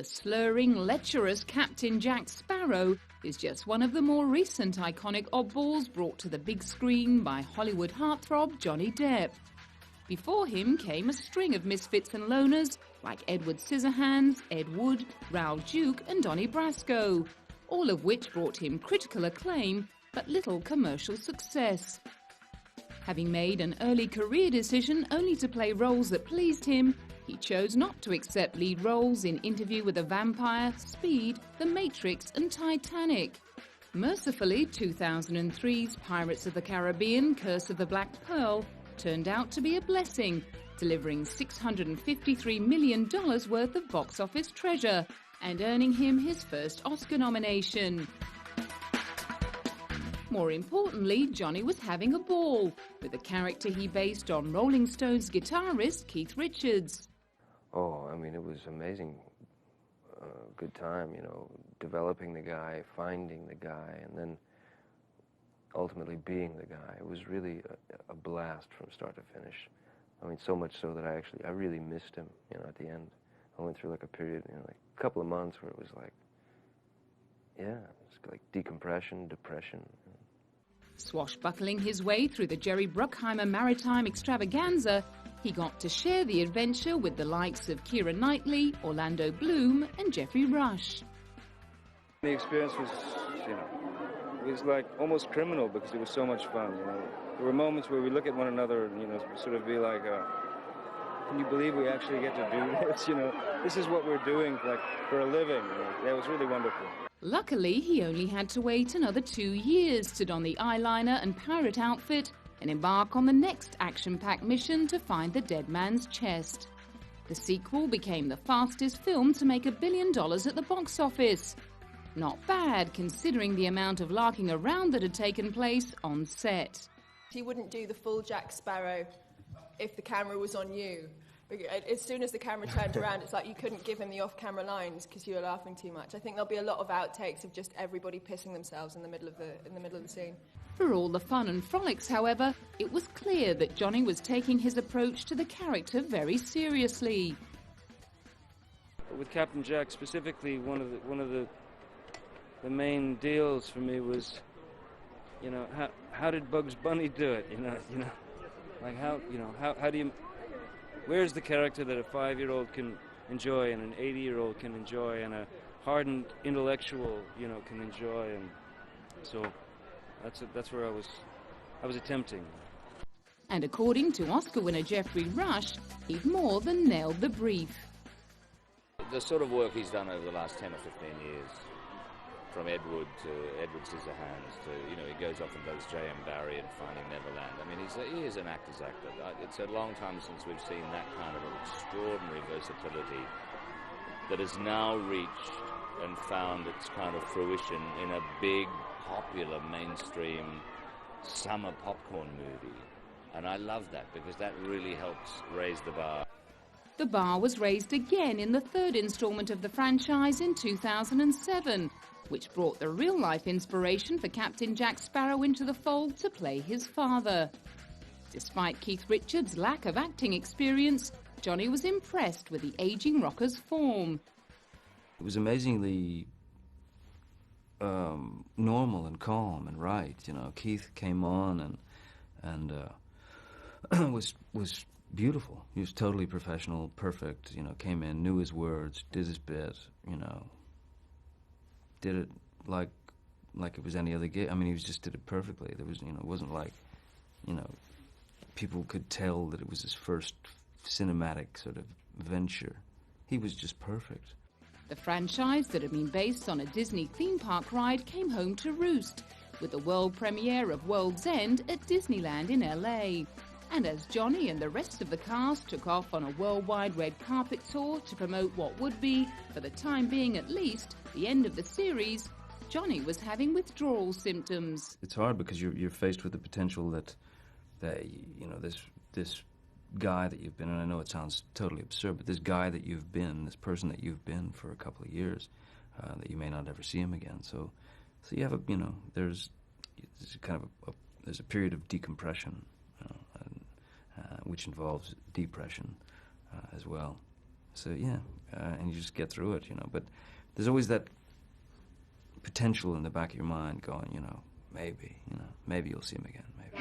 slurring, lecherous Captain Jack Sparrow is just one of the more recent iconic oddballs brought to the big screen by Hollywood heartthrob Johnny Depp. Before him came a string of misfits and loners like Edward Scissorhands, Ed Wood, Raoul Duke and Donnie Brasco, all of which brought him critical acclaim but little commercial success. Having made an early career decision only to play roles that pleased him, he chose not to accept lead roles in Interview with a Vampire, Speed, The Matrix and Titanic. Mercifully, 2003's Pirates of the Caribbean, Curse of the Black Pearl turned out to be a blessing, delivering $653 million worth of box office treasure and earning him his first Oscar nomination. More importantly, Johnny was having a ball with a character he based on Rolling Stones guitarist Keith Richards. Oh, I mean, it was amazing. Good time, you know, developing the guy, finding the guy, and then ultimately being the guy. It was really a blast from start to finish. I mean, so much so that I really missed him, you know, at the end. I went through like a period, you know, like a couple of months where it was like, yeah, it's like decompression, depression. Swashbuckling his way through the Jerry Bruckheimer maritime extravaganza, he got to share the adventure with the likes of Keira Knightley, Orlando Bloom and Geoffrey Rush. The experience was, you know, it was like almost criminal because it was so much fun, you know. There were moments where we look at one another and, you know, sort of be like, can you believe we actually get to do this, you know? This is what we're doing, like, for a living, you know? Yeah, it was really wonderful. Luckily, he only had to wait another 2 years to don the eyeliner and pirate outfit and embark on the next action-packed mission to find the dead man's chest. The sequel became the fastest film to make $1 billion at the box office. Not bad, considering the amount of larking around that had taken place on set. You wouldn't do the full Jack Sparrow if the camera was on you. As soon as the camera turned around, it's like you couldn't give him the off-camera lines because you were laughing too much. I think there'll be a lot of outtakes of just everybody pissing themselves in the middle of the scene. For all the fun and frolics, however, it was clear that Johnny was taking his approach to the character very seriously. With Captain Jack specifically, one of the main deals for me was, you know, how did Bugs Bunny do it? You know, like how do you? Where's the character that a 5-year-old can enjoy and an 80-year-old can enjoy and a hardened intellectual, you know, can enjoy? And so that's where I was attempting. And according to Oscar winner Geoffrey Rush, he'd more than nailed the brief. The sort of work he's done over the last 10 or 15 years, from Ed Wood to Edward Scissorhands to, you know, he goes off and does J.M. Barrie and Finding Neverland. I mean, he is an actor's actor. It's a long time since we've seen that kind of extraordinary versatility that has now reached and found its kind of fruition in a big, popular, mainstream summer popcorn movie. And I love that because that really helps raise the bar. The bar was raised again in the third installment of the franchise in 2007, which brought the real-life inspiration for Captain Jack Sparrow into the fold to play his father. Despite Keith Richards' lack of acting experience, Johnny was impressed with the aging rocker's form. It was amazingly normal and calm and right. You know, Keith came on and was beautiful. He was totally professional, perfect. You know, came in, knew his words, did his bit. You know, did it like it was any other gig. I mean, he just did it perfectly. There was, you know, it wasn't like, you know, people could tell that it was his first cinematic sort of venture. He was just perfect. The franchise that had been based on a Disney theme park ride came home to roost, with the world premiere of World's End at Disneyland in LA. And as Johnny and the rest of the cast took off on a worldwide red carpet tour to promote what would be, for the time being at least, the end of the series, Johnny was having withdrawal symptoms. It's hard because you're faced with the potential that you know, this guy that you've been, and I know it sounds totally absurd, but this guy that you've been, this person that you've been for a couple of years, that you may not ever see him again. So you have a, you know, there's kind of there's a period of decompression, which involves depression as well. So yeah, and you just get through it, you know. But there's always that potential in the back of your mind going, you know, maybe you'll see him again, maybe.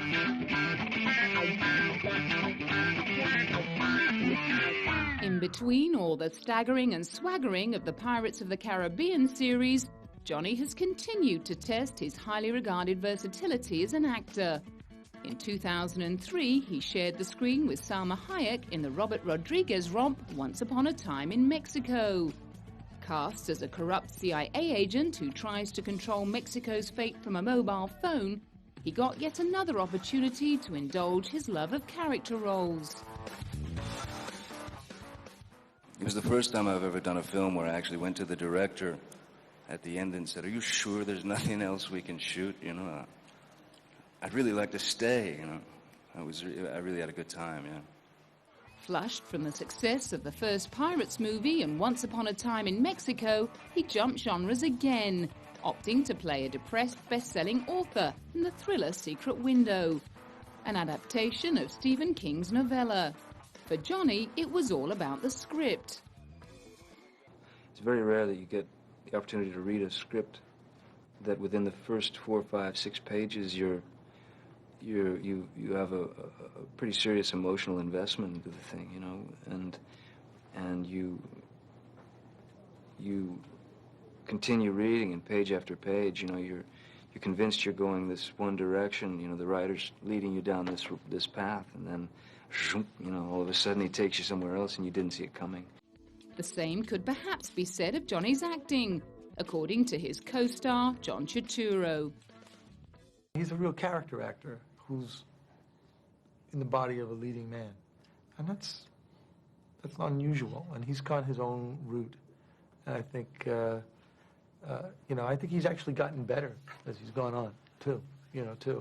In between all the staggering and swaggering of the Pirates of the Caribbean series, Johnny has continued to test his highly regarded versatility as an actor. In 2003, he shared the screen with Salma Hayek in the Robert Rodriguez romp Once Upon a Time in Mexico. Cast as a corrupt CIA agent who tries to control Mexico's fate from a mobile phone, he got yet another opportunity to indulge his love of character roles. It was the first time I've ever done a film where I actually went to the director at the end and said, "Are you sure there's nothing else we can shoot? You know, I'd really like to stay." You know, I really had a good time. Yeah. Flushed from the success of the first Pirates movie and Once Upon a Time in Mexico, he jumped genres again, opting to play a depressed best-selling author in the thriller Secret Window, an adaptation of Stephen King's novella. For Johnny, it was all about the script. It's very rare that you get the opportunity to read a script that within the first 4, 5, 6 pages you have a pretty serious emotional investment into the thing, you know, and you continue reading, and page after page, you know, you're convinced you're going this one direction, you know, the writer's leading you down this path, and then, you know, all of a sudden he takes you somewhere else and you didn't see it coming. The same could perhaps be said of Johnny's acting, according to his co-star, John Turturro. He's a real character actor who's in the body of a leading man. And that's not unusual, and he's got his own route. And I think, you know, I think he's actually gotten better as he's gone on, too.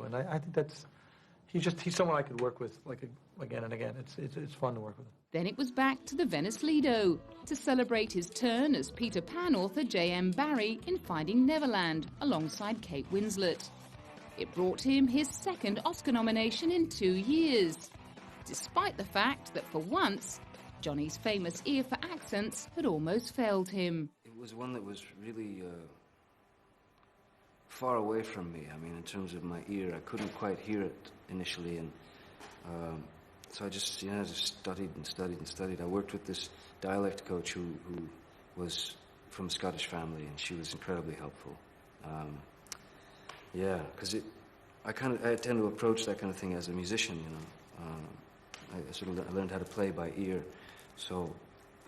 And I think he's someone I could work with, like, again and again. It's fun to work with him. Then it was back to the Venice Lido to celebrate his turn as Peter Pan author J.M. Barrie in Finding Neverland alongside Kate Winslet. It brought him his second Oscar nomination in 2 years, despite the fact that for once, Johnny's famous ear for accents had almost failed him. It was one that was really far away from me. I mean, in terms of my ear, I couldn't quite hear it initially, and so I just studied and studied and studied. I worked with this dialect coach who was from a Scottish family, and she was incredibly helpful. Yeah, because I tend to approach that kind of thing as a musician, you know. I learned how to play by ear, so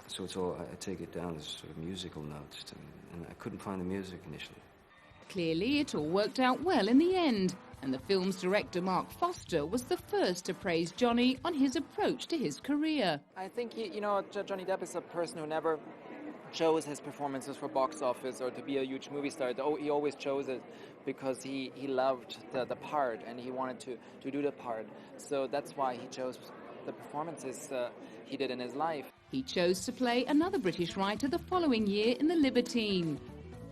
it's all, I take it down as sort of musical notes, and I couldn't find the music initially. Clearly, it all worked out well in the end, and the film's director Mark Foster was the first to praise Johnny on his approach to his career. I think, Johnny Depp is a person who never chose his performances for box office or to be a huge movie star. He always chose it because he loved the part and he wanted to do the part. So that's why he chose the performances he did in his life. He chose to play another British writer the following year in The Libertine.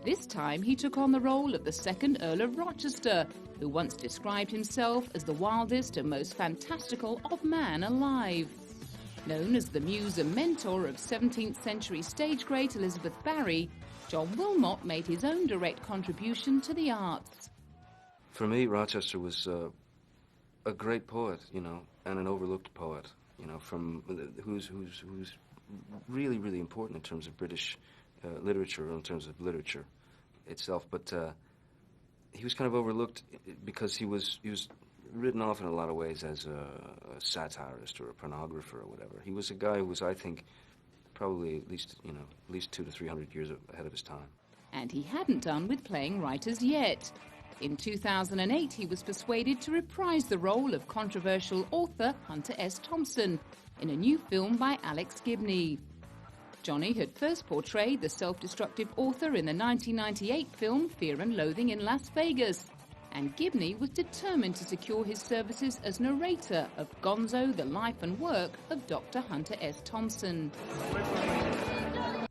This time he took on the role of the second Earl of Rochester, who once described himself as the wildest and most fantastical of man alive. Known as the muse and mentor of 17th century stage great Elizabeth Barry, John Wilmot made his own direct contribution to the arts. For me, Rochester was a great poet, you know, and an overlooked poet, you know, who's really, really important in terms of British literature, or in terms of literature itself. But he was kind of overlooked because he was written off in a lot of ways as a satirist or a pornographer or whatever. He was a guy who was, I think, probably at least 200 to 300 years ahead of his time. And he hadn't done with playing writers yet. In 2008, he was persuaded to reprise the role of controversial author Hunter S. Thompson in a new film by Alex Gibney. Johnny had first portrayed the self-destructive author in the 1998 film Fear and Loathing in Las Vegas, and Gibney was determined to secure his services as narrator of Gonzo, the life and work of Dr. Hunter S. Thompson.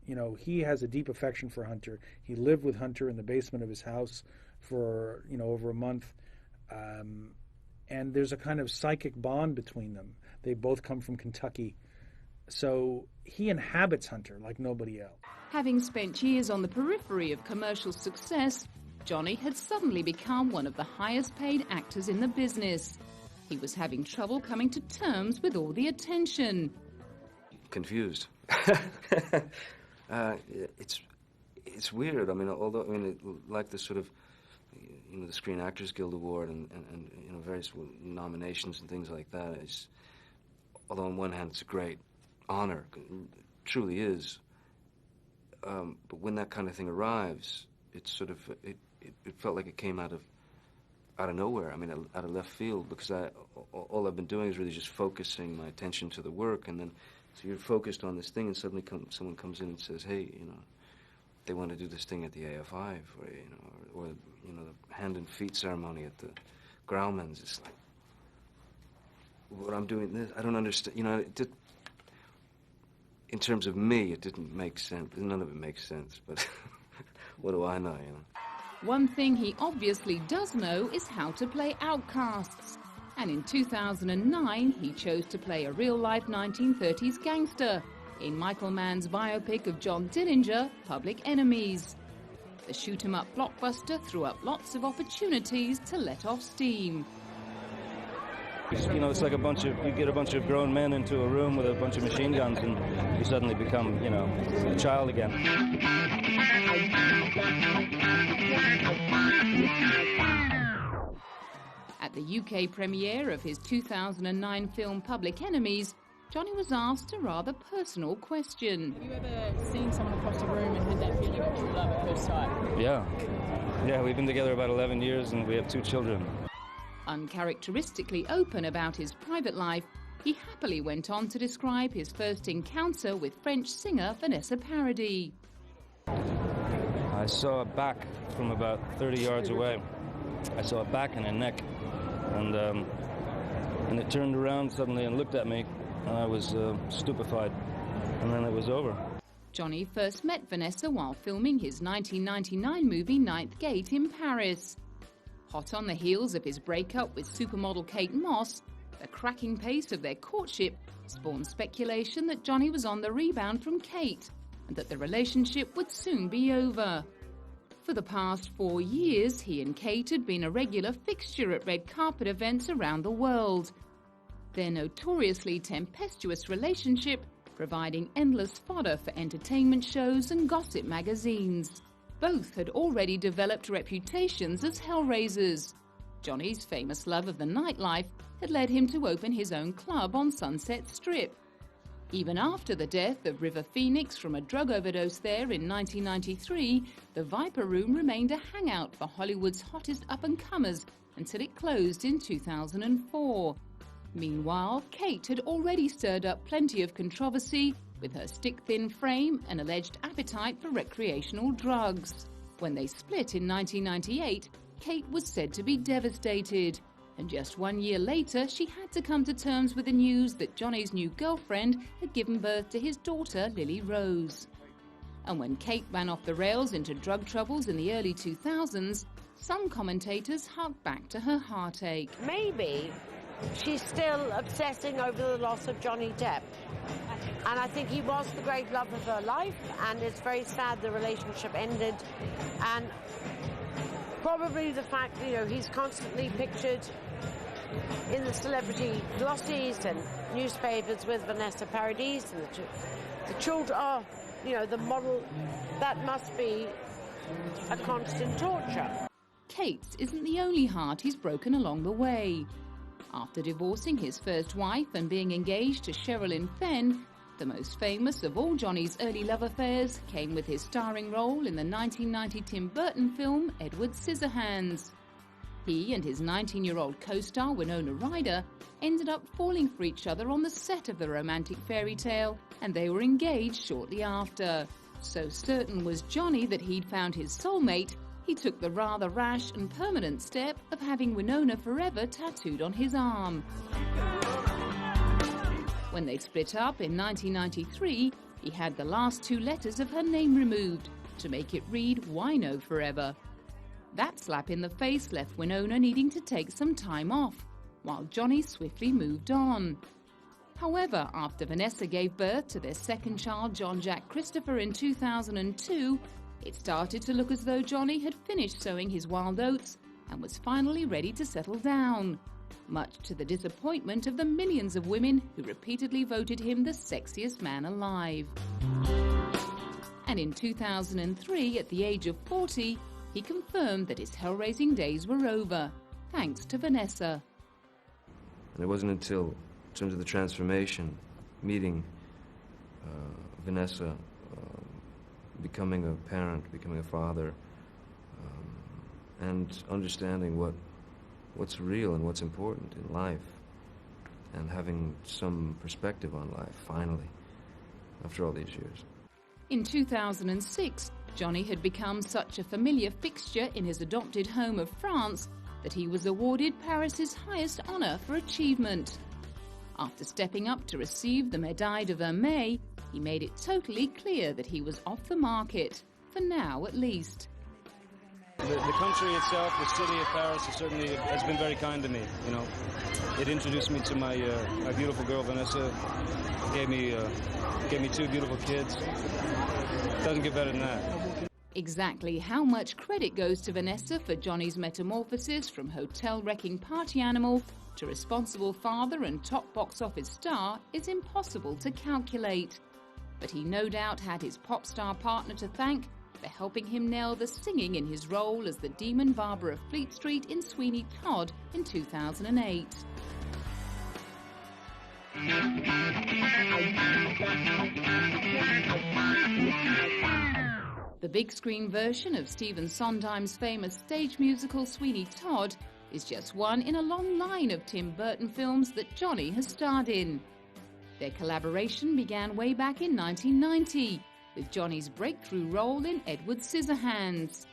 You know, he has a deep affection for Hunter. He lived with Hunter in the basement of his house for, over a month. And there's a kind of psychic bond between them. They both come from Kentucky. So he inhabits Hunter like nobody else. Having spent years on the periphery of commercial success, Johnny had suddenly become one of the highest paid actors in the business. He was having trouble coming to terms with all the attention. Confused. It's weird. I mean, like the sort of, the Screen Actors Guild Award and various nominations and things like that. Although on one hand it's a great honor, it truly is. But when that kind of thing arrives, it's sort of it felt like it came out of nowhere. I mean, out of left field, because all I've been doing is really just focusing my attention to the work, and then so you're focused on this thing, and suddenly someone comes in and says, "Hey, they want to do this thing at the AFI, or the hand and feet ceremony at the Grauman's." It's like, what I'm doing this, I don't understand. In terms of me, it didn't make sense. None of it makes sense. But what do I know? One thing he obviously does know is how to play outcasts. And in 2009, he chose to play a real-life 1930s gangster in Michael Mann's biopic of John Dillinger, Public Enemies. The shoot-'em-up blockbuster threw up lots of opportunities to let off steam. It's like you get a bunch of grown men into a room with a bunch of machine guns, and you suddenly become, a child again. At the UK premiere of his 2009 film Public Enemies, Johnny was asked a rather personal question. Have you ever seen someone across the room and had that feeling of true love at first sight? Yeah, we've been together about 11 years and we have 2 children. Uncharacteristically open about his private life, he happily went on to describe his first encounter with French singer Vanessa Paradis. I saw a back from about 30 yards away. I saw a back and a neck, and it turned around suddenly and looked at me, and I was stupefied, and then it was over. Johnny first met Vanessa while filming his 1999 movie Ninth Gate in Paris. Hot on the heels of his breakup with supermodel Kate Moss, the cracking pace of their courtship spawned speculation that Johnny was on the rebound from Kate and that the relationship would soon be over. For the past 4 years, he and Kate had been a regular fixture at red carpet events around the world. Their notoriously tempestuous relationship providing endless fodder for entertainment shows and gossip magazines. Both had already developed reputations as hellraisers. Johnny's famous love of the nightlife had led him to open his own club on Sunset Strip. Even after the death of River Phoenix from a drug overdose there in 1993, the Viper Room remained a hangout for Hollywood's hottest up-and-comers until it closed in 2004. Meanwhile, Kate had already stirred up plenty of controversy with her stick-thin frame and alleged appetite for recreational drugs. When they split in 1998, Kate was said to be devastated. And just 1 year later, she had to come to terms with the news that Johnny's new girlfriend had given birth to his daughter, Lily Rose. And when Kate ran off the rails into drug troubles in the early 2000s, some commentators harked back to her heartache. Maybe she's still obsessing over the loss of Johnny Depp. And I think he was the great love of her life, and it's very sad the relationship ended. And probably the fact, he's constantly pictured in the celebrity glossies and newspapers with Vanessa Paradis, and the children are, the model, that must be a constant torture. Kate's isn't the only heart he's broken along the way. After divorcing his first wife and being engaged to Sherilyn Fenn, the most famous of all Johnny's early love affairs came with his starring role in the 1990 Tim Burton film Edward Scissorhands. He and his 19-year-old co-star Winona Ryder ended up falling for each other on the set of the romantic fairy tale, and they were engaged shortly after. So certain was Johnny that he'd found his soulmate, he took the rather rash and permanent step of having Winona Forever tattooed on his arm. When they split up in 1993, he had the last 2 letters of her name removed to make it read Wino Forever. That slap in the face left Winona needing to take some time off, while Johnny swiftly moved on. However, after Vanessa gave birth to their second child, John Jack Christopher, in 2002, it started to look as though Johnny had finished sowing his wild oats and was finally ready to settle down, much to the disappointment of the millions of women who repeatedly voted him the sexiest man alive. And in 2003, at the age of 40, he confirmed that his hell-raising days were over, thanks to Vanessa. And it wasn't until, in terms of the transformation, meeting Vanessa, becoming a parent, becoming a father, and understanding what's real and what's important in life, and having some perspective on life, finally, after all these years. In 2006, Johnny had become such a familiar fixture in his adopted home of France that he was awarded Paris's highest honor for achievement. After stepping up to receive the Médaille de Vermeil, he made it totally clear that he was off the market, for now at least. The country itself, the city of Paris, certainly has been very kind to me. You know, it introduced me to my beautiful girl Vanessa. Gave me two beautiful kids. Doesn't get better than that. Exactly how much credit goes to Vanessa for Johnny's metamorphosis from hotel-wrecking party animal to responsible father and top box office star is impossible to calculate. But he no doubt had his pop star partner to thank for helping him nail the singing in his role as the demon Barber of Fleet Street in Sweeney Todd in 2008. The big screen version of Stephen Sondheim's famous stage musical Sweeney Todd is just one in a long line of Tim Burton films that Johnny has starred in. Their collaboration began way back in 1990 with Johnny's breakthrough role in Edward Scissorhands.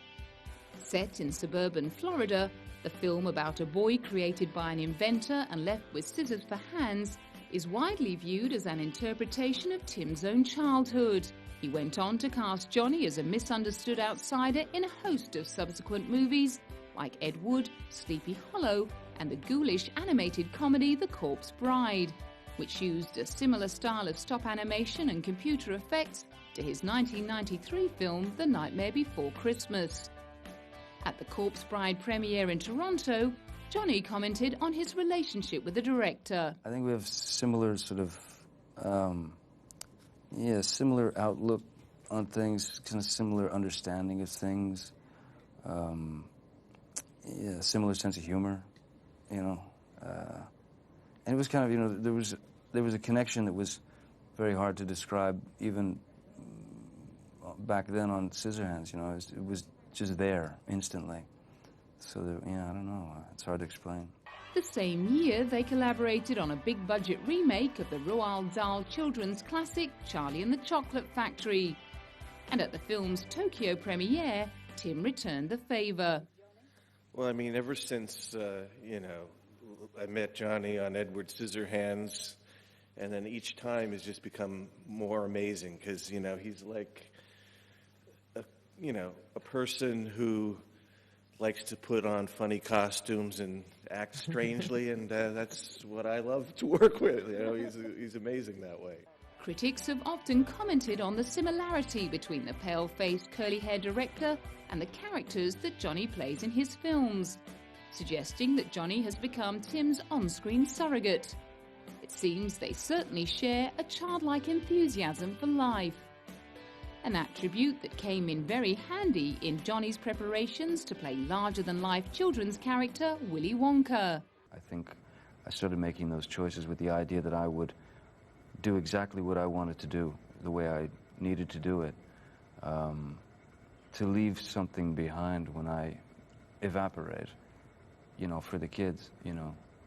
Set in suburban Florida, the film about a boy created by an inventor and left with scissors for hands is widely viewed as an interpretation of Tim's own childhood. He went on to cast Johnny as a misunderstood outsider in a host of subsequent movies like Ed Wood, Sleepy Hollow, and the ghoulish animated comedy The Corpse Bride, which used a similar style of stop animation and computer effects to his 1993 film The Nightmare Before Christmas. At the Corpse Bride premiere in Toronto, Johnny commented on his relationship with the director. I think we have similar sort of, similar outlook on things, kind of similar understanding of things, similar sense of humor, you know. And it was kind of, you know, there was a connection that was very hard to describe even back then on Scissorhands, you know. It was just there instantly. So, I don't know. It's hard to explain. The same year, they collaborated on a big-budget remake of the Roald Dahl children's classic Charlie and the Chocolate Factory. And at the film's Tokyo premiere, Tim returned the favor. Well, I mean, ever since, I met Johnny on Edward Scissorhands, and then each time has just become more amazing because, he's like, a person who likes to put on funny costumes and act strangely, and that's what I love to work with. He's amazing that way. Critics have often commented on the similarity between the pale-faced, curly-haired director and the characters that Johnny plays in his films, suggesting that Johnny has become Tim's on-screen surrogate. It seems they certainly share a childlike enthusiasm for life, an attribute that came in very handy in Johnny's preparations to play larger-than-life children's character Willy Wonka. I think I started making those choices with the idea that I would do exactly what I wanted to do, the way I needed to do it, to leave something behind when I evaporate, for the kids,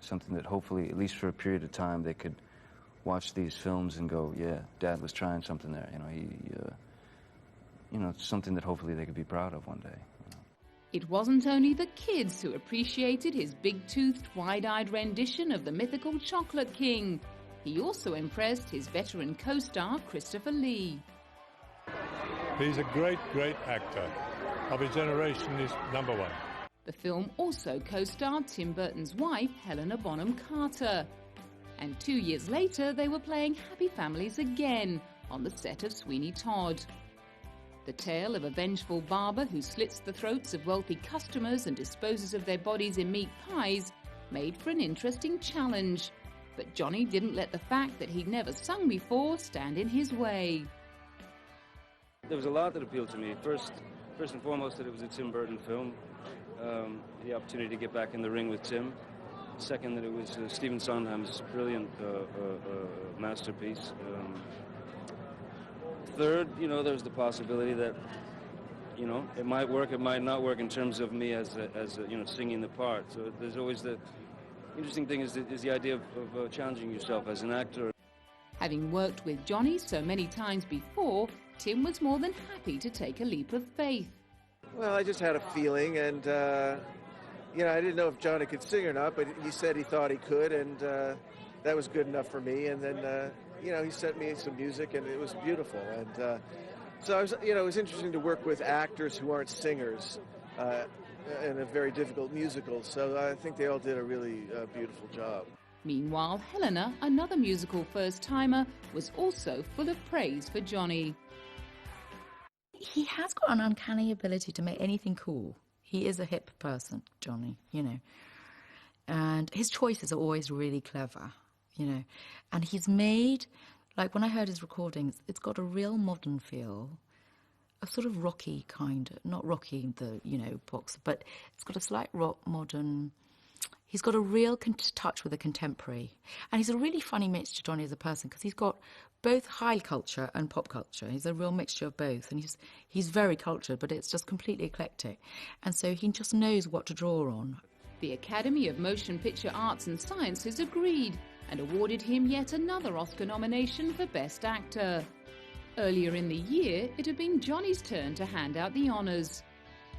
something that hopefully, at least for a period of time, they could watch these films and go, yeah, Dad was trying something there, something that hopefully they could be proud of one day. It wasn't only the kids who appreciated his big-toothed, wide-eyed rendition of the mythical Chocolate King. He also impressed his veteran co-star, Christopher Lee. He's a great, great actor. Of his generation, he's number one. The film also co-starred Tim Burton's wife, Helena Bonham Carter. And 2 years later, they were playing Happy Families again on the set of Sweeney Todd. The tale of a vengeful barber who slits the throats of wealthy customers and disposes of their bodies in meat pies made for an interesting challenge. But Johnny didn't let the fact that he'd never sung before stand in his way. There was a lot that appealed to me. First and foremost, that it was a Tim Burton film. The opportunity to get back in the ring with Tim. Second, that it was Stephen Sondheim's brilliant masterpiece. Third, there was the possibility that, it might work, it might not work in terms of me as singing the part. So there's always the interesting thing is the idea of challenging yourself as an actor. Having worked with Johnny so many times before, Tim was more than happy to take a leap of faith. Well, I just had a feeling, and I didn't know if Johnny could sing or not, but he said he thought he could, and that was good enough for me. And then, he sent me some music, and it was beautiful. And so it was interesting to work with actors who aren't singers in a very difficult musical. So I think they all did a really beautiful job. Meanwhile, Helena, another musical first-timer, was also full of praise for Johnny. He has got an uncanny ability to make anything cool. He is a hip person, Johnny, And his choices are always really clever, And he's made, like when I heard his recordings, it's got a real modern feel, a sort of rocky kind, not rocky, pops, but it's got a slight rock modern. He's got a real touch with a contemporary. And he's a really funny mixture, Johnny, as a person, because he's got both high culture and pop culture. He's a real mixture of both. And he's very cultured, but it's just completely eclectic. And so he just knows what to draw on. The Academy of Motion Picture Arts and Sciences agreed and awarded him yet another Oscar nomination for Best Actor. Earlier in the year, it had been Johnny's turn to hand out the honours.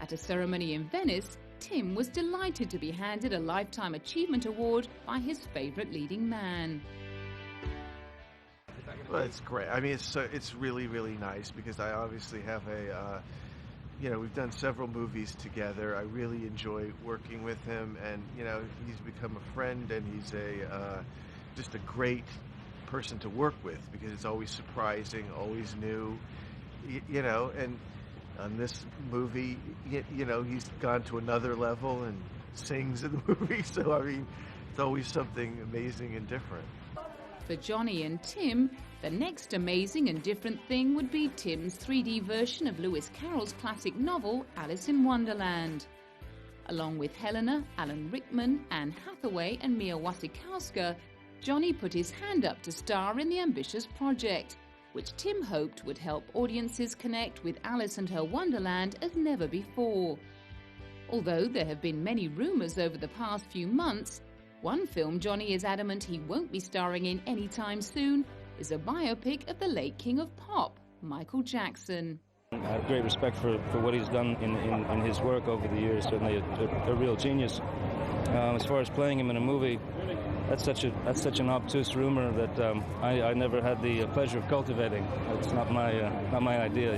At a ceremony in Venice, Tim was delighted to be handed a Lifetime Achievement Award by his favourite leading man. Well, it's great. I mean, it's really, really nice because I obviously have we've done several movies together. I really enjoy working with him, and, he's become a friend, and he's just a great person to work with because it's always surprising, always new, and on this movie, he's gone to another level and sings in the movie. So, I mean, it's always something amazing and different. For Johnny and Tim, the next amazing and different thing would be Tim's 3D version of Lewis Carroll's classic novel, Alice in Wonderland. Along with Helena, Alan Rickman, Anne Hathaway and Mia Wasikowska, Johnny put his hand up to star in the ambitious project, which Tim hoped would help audiences connect with Alice and her Wonderland as never before. Although there have been many rumours over the past few months, one film Johnny is adamant he won't be starring in anytime soon is a biopic of the late king of pop, Michael Jackson. I have great respect for what he's done in his work over the years, certainly a real genius. As far as playing him in a movie, that's such an obtuse rumor that I never had the pleasure of cultivating. It's not my idea,